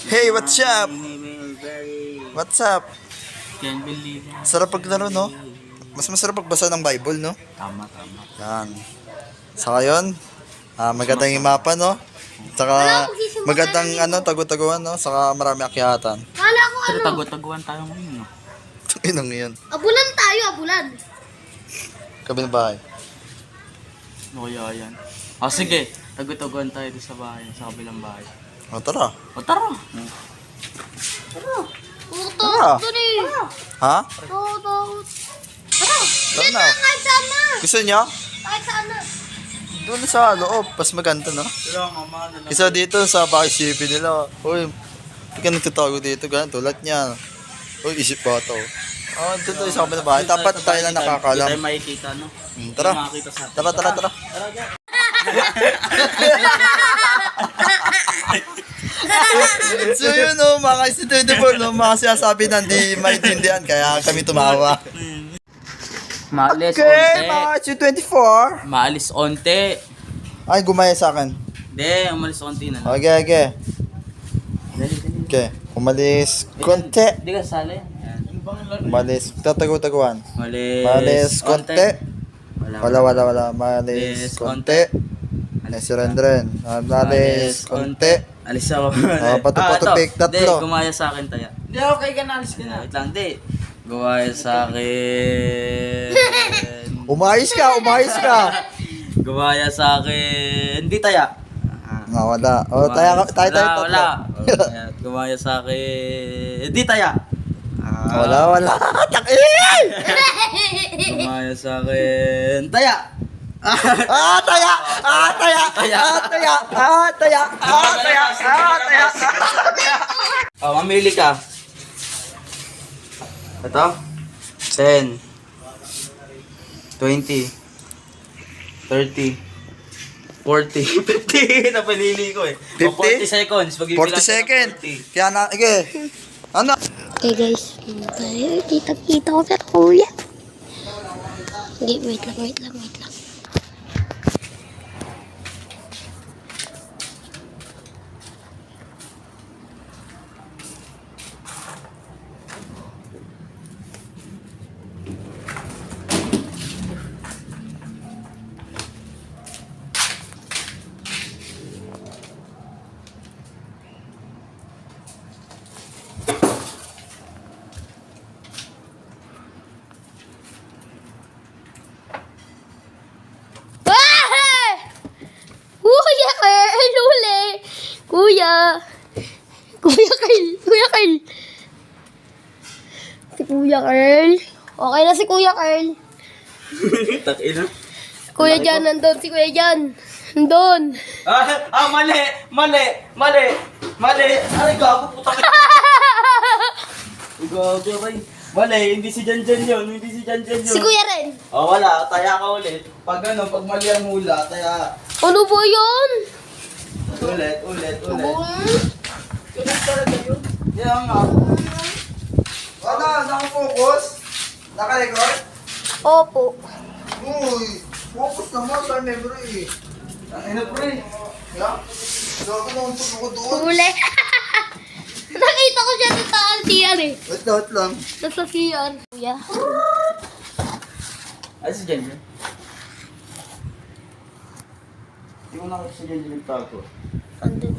Hey, what's up? What's up? Can't believe it. Sarap paglaro, no? Mas masarap pagbasa ng Bible, no? Tama, tama. Yan. Saka yun, magandang yung mapa, no? Saka magandang tagu-taguan, no? Saka marami akyatan. Kala ko Pero tago-taguan tayo ngayon, no? Inang yan. Abulan tayo, abulan. Kabilang bahay. Ano kaya yan? O sige, tago-taguan tayo doon sa bahay, sa kabilang bahay. O, tara. O tara! Puto, Tara. ito eh. Ha? Puto. Tara. Tara na. Kahit sana. Gusto niyo? Kahit sana. Doon sa loob. Pas maganda, no? Pero mama na lang. Isa dito sa pakisipi nila. Uy, hindi ka nagtatago dito. Ganun, tulad niya. Uy, isip ba ito? Oh, dito tayo sa kabilang bahay. Dapat tayo na nakakalam. Hindi tayo makikita, no? Tara. Hindi makakita sa atin. Tara, tara, tara. Tara, tara. So yun, no, mga ka-24, no, mga sinasabi na hindi maintindihan. Kaya kami tumawa. Maalis Okay, onte. mga ka-24. Maalis onte. Ay, gumaya sa akin. Hindi, umalis onte na lang. Okay, okay. Dali, dali. Okay, umalis konti. Hindi ka sali. Yan. Umalis, tatago-taguan. Umalis. Umalis konti. Wala. Umalis Umalis konti. Ay, si Rendren. Umalis konti. Alis ako. Patupik, tatlo. Hindi, gumaya sa akin taya. Hindi, okay ka na. Alis ka na. Wait lang, hindi. Gumaya sa akin. Umayos ka. Gumaya sa akin. Hindi taya. Wala. O, tayo, tatlo. Wala. Gumaya sa akin. Hindi taya. Wala. Takay! Gumaya sa akin. Taya. Taya! Mamili ka. Ito? 10 20 30 40 50 napalili ko eh. 50? 40 seconds. 40 second. Kaya na, okay. Ano? Okay guys, tayo. Kita ko sa kuya. Hindi, wait lang. Kuya Kyle, huli. Kuya Kyle. Si Kuya Kyle. Okay na si Kuya Kyle. Takina. Kuya Jan, nandun si Kuya Jan. Nandun. Mali. Ay, gago puta ka. Gago rin. Mali, hindi si Janjan yun. Si Kuya rin. Wala. Taya ka ulit. Pag mali ang hula, taya. Ano ba yun? Ulit. Ulit. Ulit talaga yun. Yan nga. Wala, naka-focus? Naka-record? Opo. Uy, focus naman sa memory. Ano pre? Yeah? Gago naman po ako doon. Huli. Nakita ko siya sa CR eh. Wait lang. Nasa CR. Kuya. Ay, si Janjan. Hindi mo nakita si Janjan nagtago. Andun.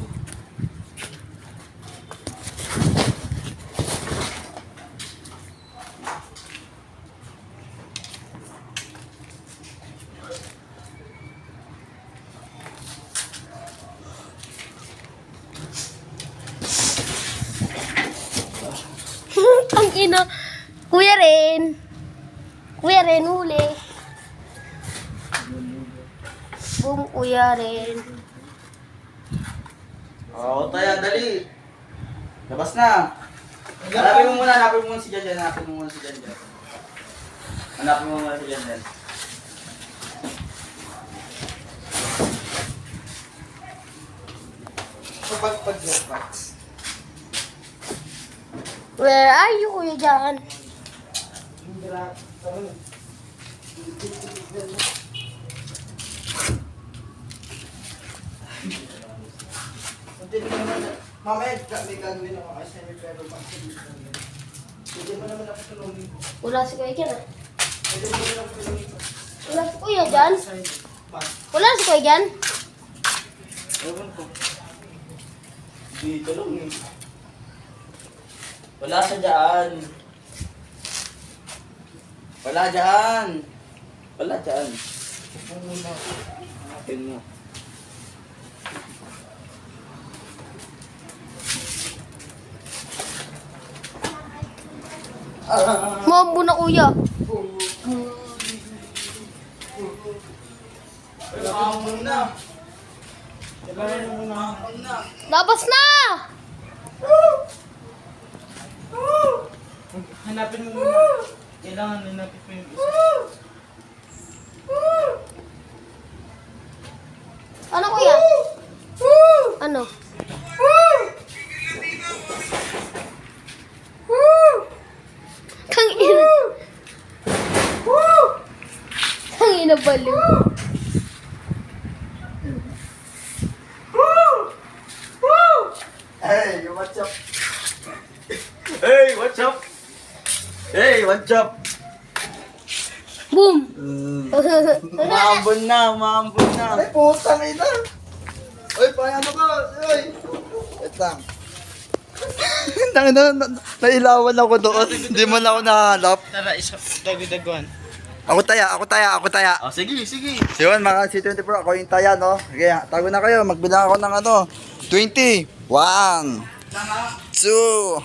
Ang ina. Kuya rin, huli. Boom, kuya rin. Taya, dali. Labas na. Hanapin mo muna si Janjan. Hanapin mo muna si Janjan. Pag-box. Where are you, Kuya Jan? Hindi naman. Mamaya, may gagawin ako kasi may pero hindi mo naman ako tulungin ko. Wala si Kuya dyan ah. Hindi mo naman ako tulungin ko. Wala si Kuya dyan? Mas, Wala si Kuya dyan? ewan ko. Dito lang eh. Wala sa dyan. Wala dyan. Wala dyan. Hanapin mo. Mambo na Kuya. Kailangan mo na. Kailangan mo na. Labas na! Hanapin mo muna. Kailangan hanapin mo yung isa. Ano Kuya? Ano? Tangina. Tangina balo. Hey, what's up? Hey, what's up? Hey, what's up? Boom! Maambon na, maambon na. Ay, putang ina. Uy, paano ka? Uy. Wait lang. Nailawan ako doon. Hindi mo na ako nahanap. Tara, isa. Dagdaguan. Ako taya. Oh, sige, sige. Yun, mga C24, ako yung taya, no? Okay, tago na kayo. Magbilang ako ng ano, 20. 1, 2,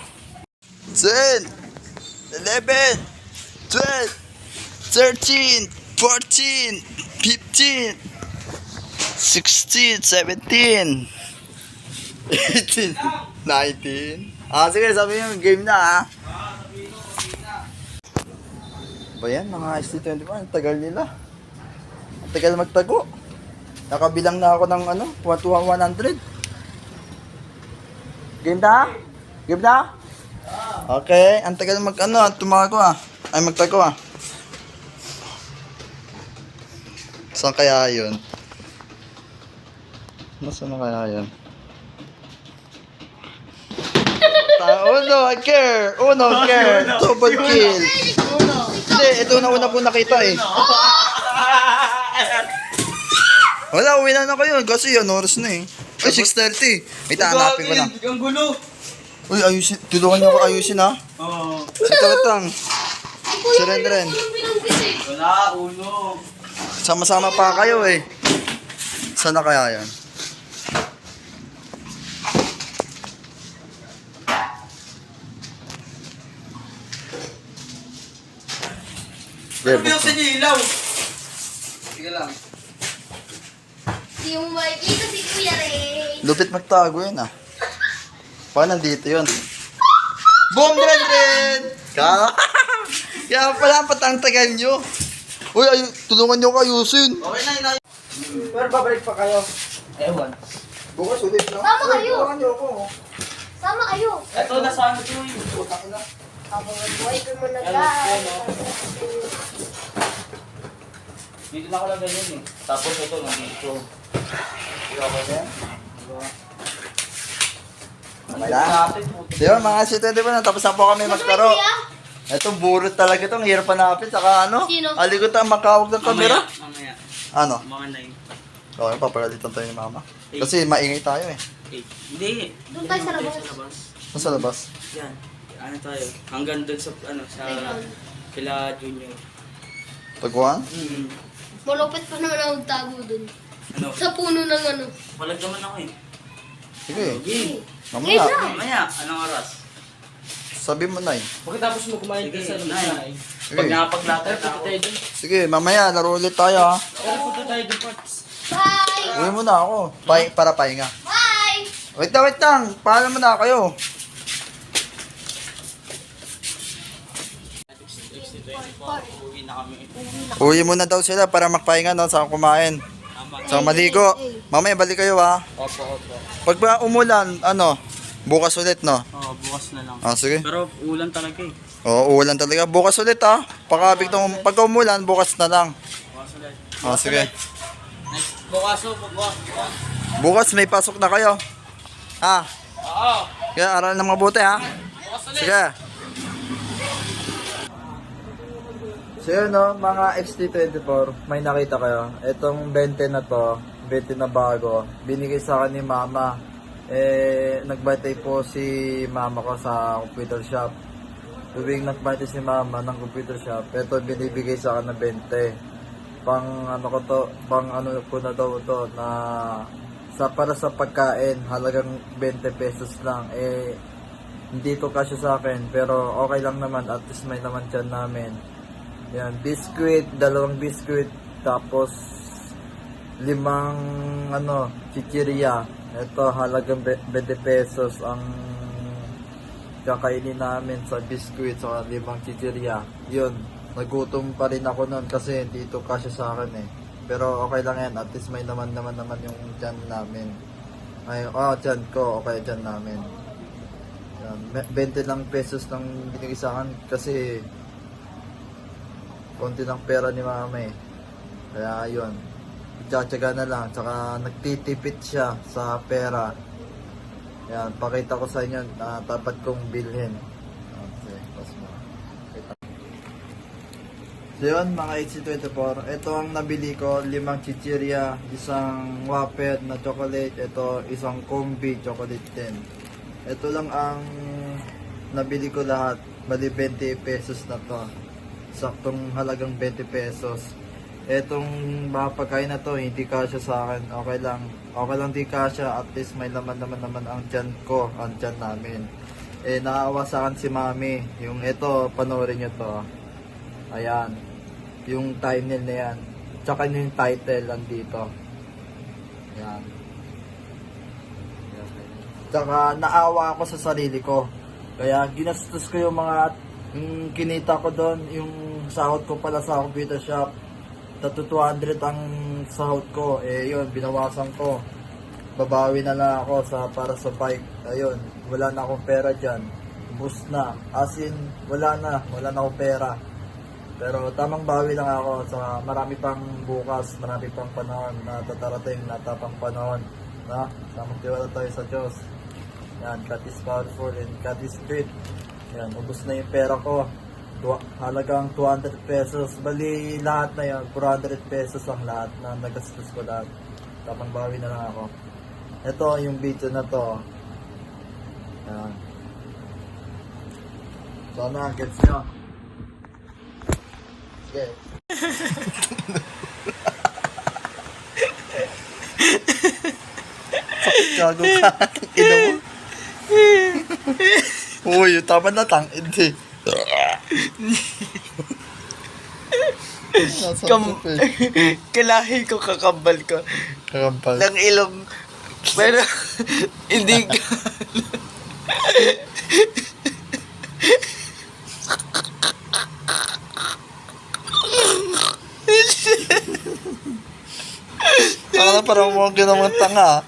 10, 11, 12, 13, 14, 15, 16, 17, 18, 19. Ah, sige, sabi nyo, game na, ha? Ba yan, mga ST24, ang tagal nila. Ang tagal magtago. Nakabilang na ako ng ano, 100. Game na? Game na? Okay, ang tagal tumago ah. Ay, magtago ah. Saan kaya yun? Nasaan na kaya yun? Uno, care! Double kill! Hindi, ito na una po nakita eh. Wala, uwi na ako yun kasi yan, oras na eh. Ay, 6:30. May hanapin ko na. Ang gulo. Uy, ayusin. Tulungan niyo ako ayusin ha. Oo. Sitawat lang. Surrender rin. Wala, uno. Sama-sama pa kayo eh. Saan na kaya yan? Ano ba yung sa inyo ilaw? Sige lang. Hindi mo makikita si Kuya Ray. Lupit magtago yun ah. Paano nandito yun? Boom! Ren! Kaya pala patang tagal nyo. Uy, tulungan nyo ko ayusin. Okay na, inay. Pero babalik pa kayo. Ewan. Bukas ulit no? Tama kayo. Tulungan nyo ako. Sama kayo. Ito, nasaan ito yung Utang ina. Habang buhay ko muna Ano, guys. Dito na ako lang ganyan eh. Tapos ito, nandito. Wala. Di ba mga C20 po na tapos na po kami maglaro. Ito burot talaga ito. Ang hirap hanapin. Saka ano? Sino? Alikot ang makawag ng kamera. Mamaya. Ano? Mga 9. Okay, papagalitan tayo ni mama. Kasi maingay tayo eh. 8. Hindi. Doon tayo sa labas. Nasa labas. Yan. Ano tayo? Hanggang dun sa, sa kila Junior. Taguan? Malupit pa naman ako tago dun. Ano? Sa puno ng ano. Palag naman ako eh. Sige. Game. Mamaya. Mamaya. Anong oras? Sabi mo na eh. Pagkatapos mo kumain ka sa lumay. Pag nakapaglatag na ako. Tayo dun. Sige, mamaya. Laro ulit tayo ha. Pero punta tayo dun, Parts. Bye! Uwi mo na ako. Para pahinga. Bye! Wait lang. Paalam mo na kayo. Uwi na kami. Uwi muna daw sila para magpahinga no, sa kumain. Sa maligo. Mamaya balik kayo ha. Opo. Pag ba umulan, ano, bukas ulit no. Oo, bukas na lang. Ah, sige. Pero ulan talaga eh. Oo, ulan talaga. Bukas ulit ha. Pag umulan, bukas na lang. Bukas ulit. Ah, sige. Bukas o, bukas. Bukas may pasok na kayo. Ah, Oo. Kaya aral ng mabuti ha. Sige. So yun no, mga XT24, may nakita kayo. Itong 20 na to, 20 na bago, binigay sa akin ni mama. Nagbantay po si mama ko sa computer shop. Tuwing nagbantay si mama ng computer shop, ito binibigay sa akin na 20. Pang ano ko to, pang ano ko na daw to, na para sa pagkain, halagang 20 pesos lang. Hindi to kasya sa akin, pero okay lang naman, at least may naman dyan namin. Yan, biscuit, 2 biscuit, tapos 5 chichirya. Ito halagang 20 pesos ang kakainin namin sa biscuit sa 5 chichirya. Yun, nagutom pa rin ako noon kasi hindi ito kasya sa akin eh. Pero okay lang yan, at least may naman yung dyan namin. Dyan ko, okay dyan namin. Yan, 20 lang pesos lang binigay sa akin kasi konti ng pera ni mama eh. Kaya yun, tiyatsaga na lang, tsaka nagtitipid siya sa pera. Yan, pakita ko sa inyo, tapat kong bilhin. Okay, pas mo. So yun, mga HC24, ito ang nabili ko, 5 chichirya, 1 wafet na chocolate, ito 1 combi chocolate din. Ito lang ang nabili ko lahat, bali 20 pesos na to. Saktong halagang 20 pesos. Etong mga pagkain na to, hindi kasya sa akin. Okay lang di kasya, at least may laman naman ang tiyan ko, ang tiyan namin. Naawa sa akin si mami. Yung ito, panoorin nyo to. Ayan. Yung thumbnail na yan. Tsaka yung title andito. Ayan. Tsaka naawa ako sa sarili ko. Kaya ginastos ko yung kinita ko doon, yung sahod ko pala sa computer shop. 200 ang sahod ko. Yun, binawasan ko. Babawi na lang ako para sa bike. Ayun, wala na akong pera dyan. Bus na. As in, wala na akong pera. Pero tamang bawi lang ako. Sa marami pang bukas, marami pang panahon na tatarating na tapang panahon. Tamang tiwala tayo sa Diyos. Yan, God is powerful and God is great. Yan, ubos na yung pera ko. Halagang 200 pesos. Bali, lahat na yan. 400 pesos ang lahat na nagastos ko lahat. Tapang bawi na lang ako. Ito yung video na to. Yan. Sana, gets nyo. Okay. Gago ka. Ina mo. Uy, tama na tangid eh. Kalahi ko kakambal ko. Kakampal. Ng ilong. Pero, hindi ka. Parang mo ginawang tanga.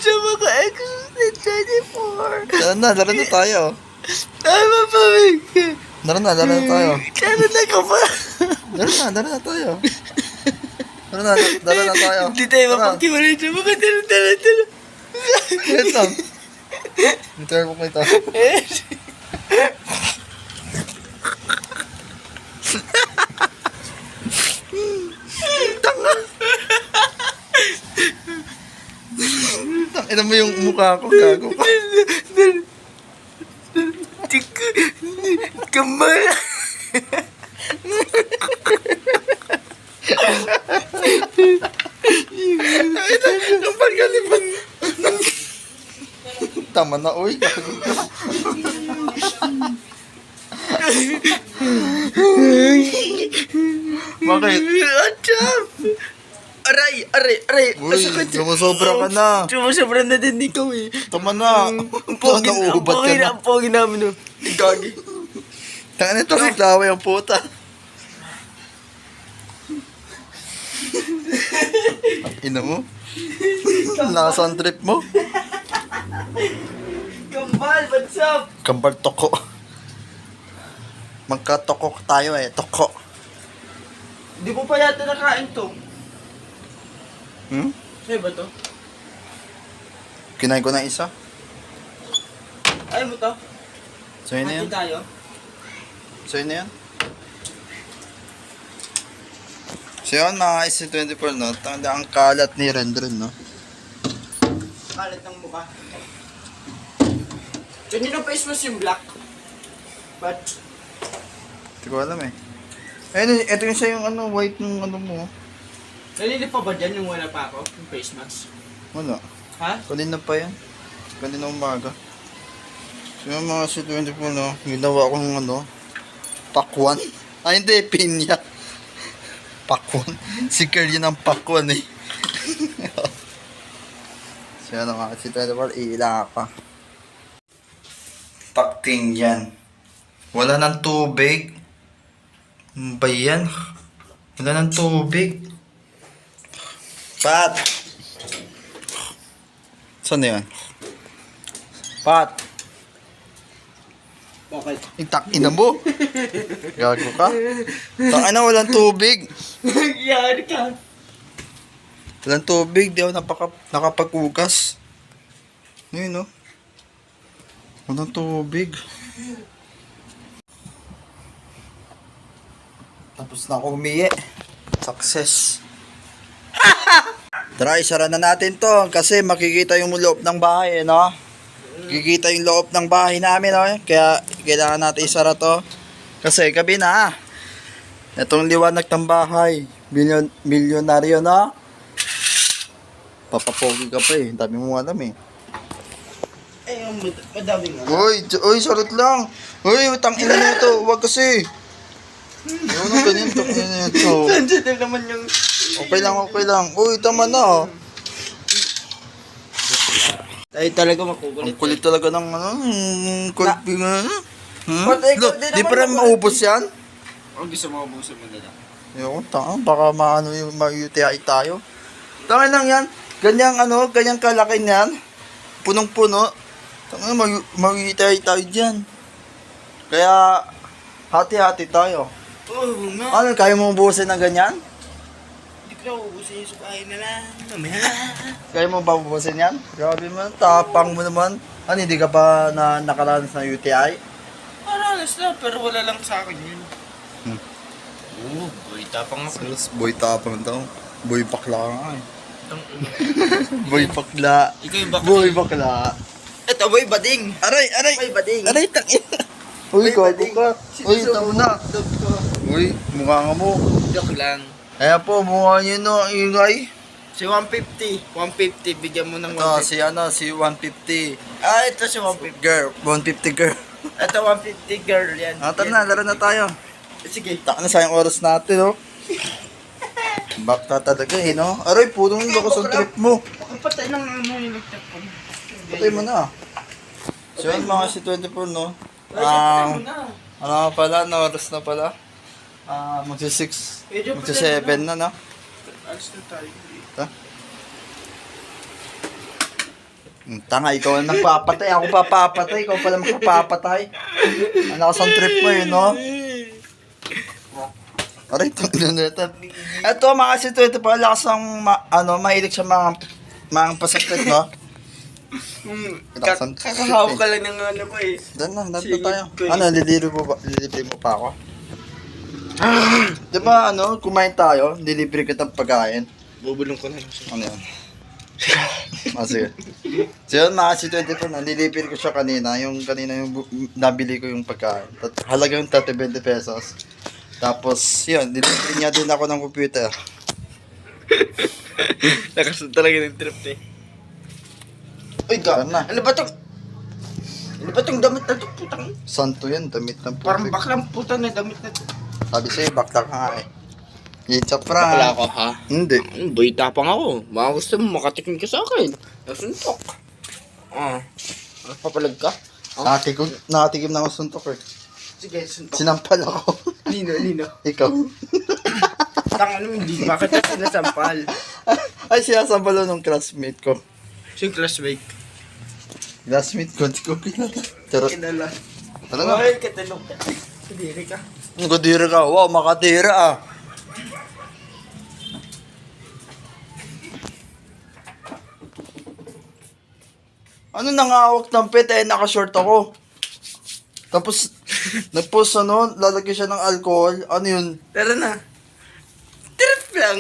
Sa mga X24. Laro na tayo. Tama pa, Mig. Laro na tayo. Laro na ka pa. Laro na tayo. Laro na tayo. Hindi tayo mapagkiwalay sa mga tala. Wait lang. Hintayin ko kita. Ina mo yung mukha ko, gago ka. Kambal. Kambal ka lipan. Tama na, uy. Gago ka. Bakit? Achap! Aray! Uy, sumusobra ka na. Sumusobra na din ikaw eh. Tama na. Ang pogi namin oh. Gagi. Tangan ito, naglaway ang puta. Ina mo? Lakas ang trip mo. Kambal, what's up? Kambal toko. Magkatoko tayo eh, toko. Di mo pa yata nakain to. Sa'yo ba to? Kinain ko na isa. Ayaw mo to? Sa'yo na yan. Hati tayo. Sa'yo na yan. So yun mga IC24 no. Ang kalat ni Rendren no. Kalat ng mukha. Kanino face mask yung black? But, Hindi ko alam eh. Ayun, ito yung siya yung ano, white ng ano mo. nalilip pa ba dyan yung wala pa ako? Yung face mask? Wala. Ha? Kanina pa yan. Kanina umaga. So yung mga C24 no, ginawa ko ng ano, pakwan. Ay hindi, pinya. Pakwan. Si Curly ng pakwan eh. So yan mga C24, iila ka. Pakting yan. Wala ng tubig. Ano ba yan? Wala ng tubig. Pat! Saan na yan? Pat! Bakit? Itak-ina mo! Gago ka? Taka na, walang tubig! Yan ka! Walang tubig, di ako nakapag-ugas. Yun, no? Walang tubig. Tapos na ako umiye. Success. Tara, isara na natin to kasi makikita yung loob ng bahay, eh, no? Kikita yung loob ng bahay namin, no? Kaya kailangan natin isara to. Kasi gabi na. Itong liwanag ng bahay. Milyonaryo, no? Papapogi ka pa eh. Dami mo alam eh. Eh, yung madaming nga. Uy, sarot lang. Uy, utang ina nito. Huwag kasi. Ano ganyan, utang ina nito. Sensitive naman yung... Okay lang. Uy, tama na oh. Ay, talaga Ang makukulit. kulit talaga ng ano, kulit nga. Patay ko, di Di naman pa rin naman. maubos yan? Ang gusto mo ubusin mo na lang. Yung tanga, baka maano yung ma-UTI tayo. Tanga lang yan. Ganyang kalaki niyan. Punong-puno. Tanga, ma-UTI tayo dyan. Kaya, hati-hati tayo. Oo nga. Ano, kaya mo ubusin ng ganyan? Hindi ko na ubusin yung sukahin na lang. Mamaya. Kaya mo ba ubusin yan? Grabe man, tapang mo naman. Ano, hindi ka ba nakaranas ng UTI? Paralas na, pero wala lang sa akin yun. Hmm. Oo, boy, tapang ako. Sus, boy tapang daw. Boy bakla nga eh. Tang- Boy bakla. Ikaw yung bakit? Boy bakla. Eto, boy, bading. Aray! Boy, bading. Aray, tangin! Uy, gago ka. Uy, tama na. Uy, mukha nga mo. Joke lang. Ayan po, mukha nyo no, ingay. Si 150. 150, bigyan mo ng Ito, 150. si 150. Ah, ito si 150. Girl, 150 girl. Ito 150 girl yan. Tara na, laro na tayo. Sige. Taka na sayang oras natin, oh. Bakta talaga eh, no? Aray, putong lakas ang trip mo. Patay ng ano yung nagtapon. Patay mo na. So yun mga si 24, no? Patay mo na. Ano pala, na oras na pala. Magsi-6, magsi-7 na, no? Alis na tayo. Tanga, ikaw ang nagpapatay. Ako papapatay. Ikaw pala magpapatay. Ang lakas ang trip mo, eh, no? Aray, tangin na natin. Ito, mga si 24, lakas ang, mahilig sa mga pasakit, no? Kakahawak ka lang ng ano ko eh. Doon na Sige, tayo. kuya. Ano, lilibre mo pa ako? Di ba, kumain tayo, lilibre kitang pagkain. Bubulong ko lang. Ano yan? Sige. So yun, mga si 24, nililibre ko siya kanina. Yung kanina nabili ko yung pagkain. Halagang 30-20 pesos. Tapos, yun, nililibre niya din ako ng computer. Lakas talaga ng trip eh. Uy, Saan na? Ano ba tong... Ano ba tong damit na to? Putang... Santo yan, damit ng Parang putik. baklang puta na damit na to. Sabi sa'yo, bakla ka nga eh. Yitsa pra. Bakla ako ha? Hindi. Boy, tapang ako. Baka gusto mo makatikim ka sa akin. Nasuntok. Papalag ka? Nakatikim na ako suntok eh. Sige, suntok. Sinampal ako. Nino. Ikaw. Tangan mo, hindi. Bakit na sinasampal? Ay, sinasampal nung classmate ko. Sing classmate. Classmate ko, hindi ko kilala. Charot. Kinala. Tara na. Ay, katalog ka. Kadiri ka. Kadira ka. Wow, makatira ah. Ano nangawak ng pet eh, naka-short ako. Tapos, nag-post lalagyan siya ng alcohol. Ano yun? Tara na. Trip lang.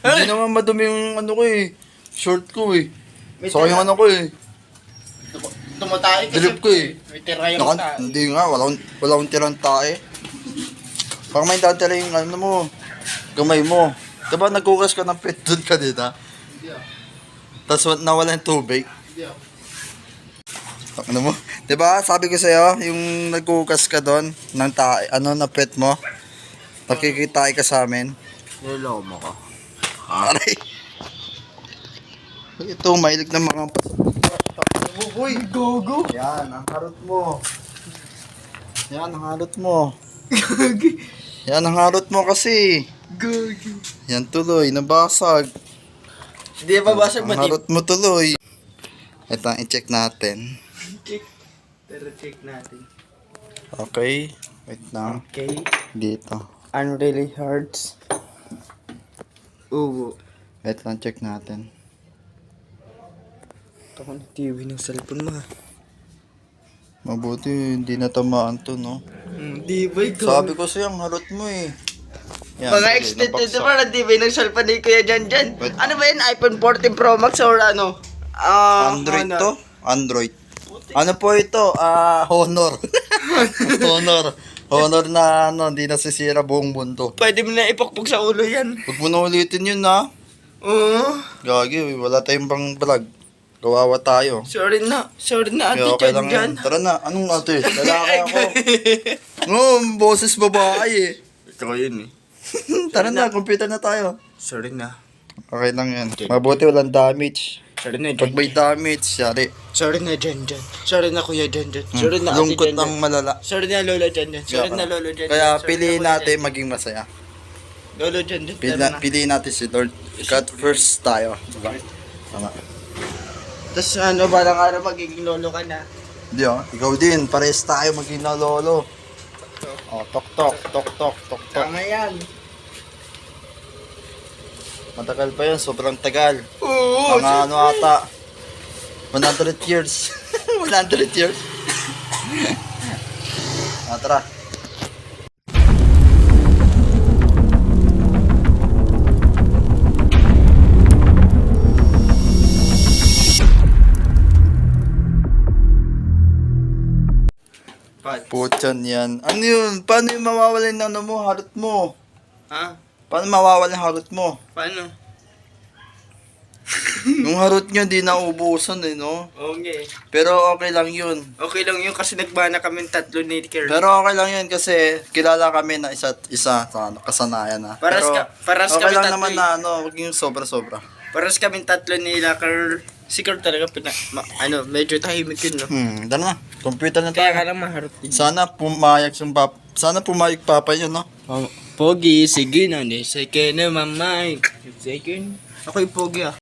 Hindi naman madumi yung ano ko eh. Short ko eh. May So yung ano ko eh. Tumatay kasi. Drip ko eh. May tira yung Hindi nga, wala akong tirang tae. Pag may datira yung ano mo, gamay mo. Diba nagkukas ka ng pet doon kanina? Tapos nawala yung tubig. Ano mo? Diba sabi ko sa'yo, yung nagkukas ka doon ng tae, na pet mo, nakikita ka sa amin. Niloko mo ko. Aray. Ito, mahilig na mga Uy, gogo. Yan, ang harot mo. Yan, ang harot mo. Yan, ang harot mo kasi. Gogo. Yan tuloy, nabasag. Hindi pa basag Ang harot mo tuloy. Ito ang i-check natin. Check. Tara check natin. Okay, wait lang. Okay. Dito. Unreally hurts. Oo. Wait lang, check natin. Ako na TV ng cellphone mo. Mabuti, hindi natamaan to, no? Di ba ikaw? Sabi ko sa'yo, ang harot mo eh. Yan, Mga tuloy, extended nabaksak. pa na TV ng cellphone ni Kuya Janjan. Wait. Ano ba yun? iPhone 14 Pro Max or ano? Android to? Android. Ano po ito? Honor. Honor na hindi nasisira buong mundo. Pwede mo na ipokpok sa ulo yan. Huwag mo na ulitin yun, ha? Oo. Gagi, wala tayong pang vlog. Gawawa tayo. Sorry na. Sorry na ate Kaya okay lang Janjan. yan. Tara na, anong ate? Lalaki ako. No, boses babae eh. Ikaw yun eh. Tara na, computer na tayo. Sorry na. Okay lang yan. Mabuti walang damage. Sorry na Pag may damage, yari. Sorry na Janjan. Sorry na Kuya Janjan. Sorry na ate Lungkot Janjan. ang malala. Sorry na Lola Janjan. Sorry na Lolo Janjan. Kaya Sorry piliin na Kuya natin maging masaya. Janjan. Lolo Janjan. Tara na. Piliin natin si Lord. Cut first tayo. Diba? Tama. Tapos ano, balang araw magiging lolo ka na. Hindi ikaw din. Pares tayo maging na lolo. Oh, tok tok, tok tok, tok tok. Tama yan. Matagal pa yun, sobrang tagal. Oo. Mga ano ata, 100 years. 100 years. Tara. Putyan yan. Ano yun? Paano yung mawawala yung ano mo, harot mo? Ha? Paano mawawala yung harot mo? Paano? Yung harot nyo di naubusan eh, no? Okay. Pero okay lang yun. Okay lang yun kasi nagbana kami tatlo ni Kerr. Pero okay lang yun kasi kilala kami na isa't isa sa kasanayan na. Paras Pero paras okay kami lang tatlo naman eh. na huwag yung sobra-sobra. Paras kami tatlo nila Kerr. Si Kerr talaga medyo tahimik yun, no? Dala na. Computer na Kaya tayo. ka lang maharap din. Sana pumayag papa yun, no? Pogi, sige na, second na mamay. Second. Ako yung pogi ah.